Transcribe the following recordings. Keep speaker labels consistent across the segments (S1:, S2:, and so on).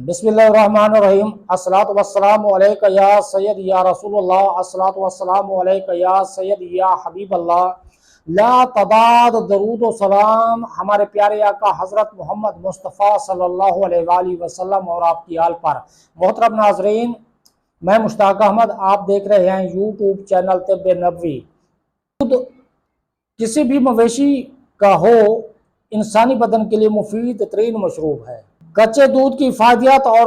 S1: بسم اللہ الرحمن الرحیم۔ الصلاۃ والسلام علیکہ یا سید یا رسول اللہ، الصلاۃ والسلام علیکہ یا سید یا حبیب اللہ۔ لا تعداد درود و سلام ہمارے پیارے آقا حضرت محمد مصطفیٰ صلی اللہ علیہ وآلہ وسلم اور آپ کی آل پر۔ محترم ناظرین، میں مشتاق احمد، آپ دیکھ رہے ہیں یوٹیوب چینل طب نبوی۔ دودھ کسی بھی مویشی کا ہو انسانی بدن کے لیے مفید ترین مشروب ہے۔ کچے دودھ کی فائدیات اور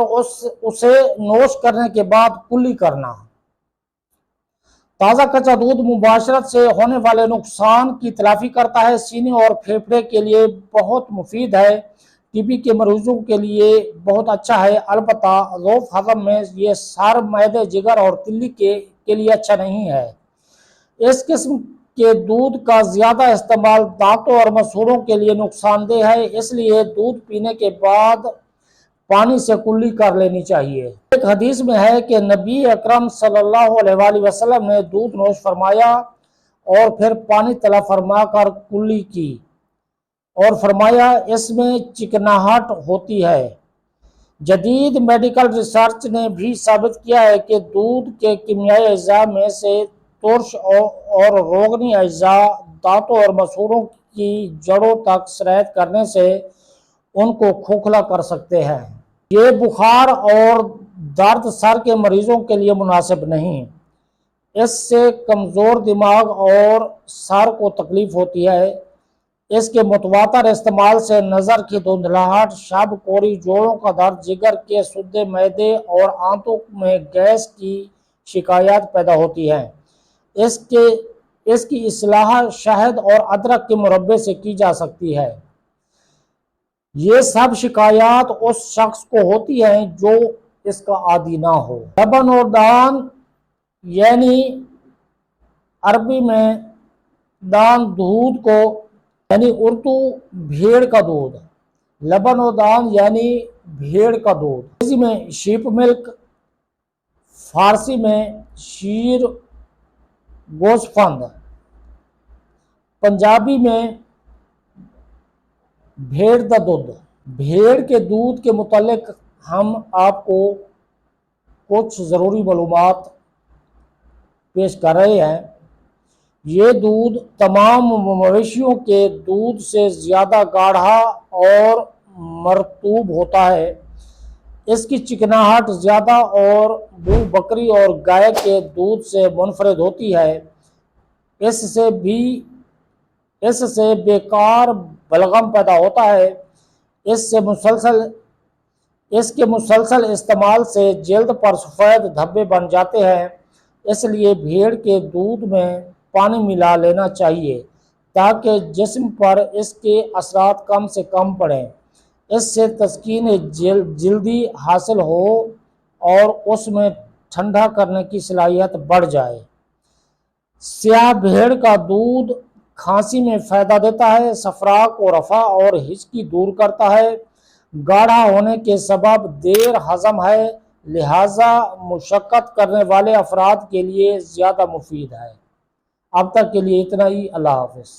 S1: اسے نوش کرنے کے بعد کلی کرنا۔ تازہ کچا دودھ مباشرت سے ہونے والے نقصان کی تلافی کرتا ہے، سینے اور پھیپھڑے کے لیے بہت مفید ہے، ٹی بی کے مریضوں کے لیے بہت اچھا ہے، البتہ ضعف ہضم میں یہ سر، معدے، جگر اور تلی کے لیے اچھا نہیں ہے۔ اس قسم کے دودھ کا زیادہ استعمال دانتوں اور مسوڑوں کے لیے نقصان دہ ہے، اس لیے دودھ پینے کے بعد پانی سے کلی کر لینی چاہیے۔ ایک حدیث میں ہے کہ نبی اکرم صلی اللہ علیہ وآلہ وسلم نے دودھ نوش فرمایا اور پھر پانی تلا فرما کر کلی کی اور فرمایا اس میں چکناہٹ ہوتی ہے۔ جدید میڈیکل ریسرچ نے بھی ثابت کیا ہے کہ دودھ کے کیمیائی اجزاء میں سے ترش اور روغنی اجزاء دانتوں اور مسوڑوں کی جڑوں تک سرایت کرنے سے ان کو کھوکھلا کر سکتے ہیں۔ یہ بخار اور درد سر کے مریضوں کے لیے مناسب نہیں، اس سے کمزور دماغ اور سر کو تکلیف ہوتی ہے۔ اس کے متواتر استعمال سے نظر کی دھندلاہٹ، شب کوری، جوڑوں کا درد، جگر کے سدے، معدے اور آنتوں میں گیس کی شکایات پیدا ہوتی ہیں۔ اس کی اصلاح شہد اور ادرک کے مربے سے کی جا سکتی ہے۔ یہ سب شکایات اس شخص کو ہوتی ہیں جو اس کا عادی نہ ہو۔ لبن و دان یعنی عربی میں دان دودھ کو یعنی اردو بھیڑ کا دودھ، لبن و دان یعنی بھیڑ کا دودھ، انگریزی میں شیپ ملک، فارسی میں شیر گوسفند، پنجابی میں بھیڑ دا دودھ۔ بھیڑ کے دودھ کے متعلق ہم آپ کو کچھ ضروری معلومات پیش کر رہے ہیں۔ یہ دودھ تمام مویشیوں کے دودھ سے زیادہ گاڑھا اور مرطوب ہوتا ہے۔ اس کی چکناہٹ زیادہ اور بو بکری اور گائے کے دودھ سے منفرد ہوتی ہے۔ اس سے بیکار بلغم پیدا ہوتا ہے۔ اس کے مسلسل استعمال سے جلد پر سفید دھبے بن جاتے ہیں، اس لیے بھیڑ کے دودھ میں پانی ملا لینا چاہیے تاکہ جسم پر اس کے اثرات کم سے کم پڑیں، اس سے تسکین جلدی حاصل ہو اور اس میں ٹھنڈا کرنے کی صلاحیت بڑھ جائے۔ سیاہ بھیڑ کا دودھ کھانسی میں فائدہ دیتا ہے، صفراء کو رفع اور ہچکی دور کرتا ہے، گاڑھا ہونے کے سبب دیر ہضم ہے، لہذا مشقت کرنے والے افراد کے لیے زیادہ مفید ہے۔ اب تک کے لیے اتنا ہی، اللہ حافظ۔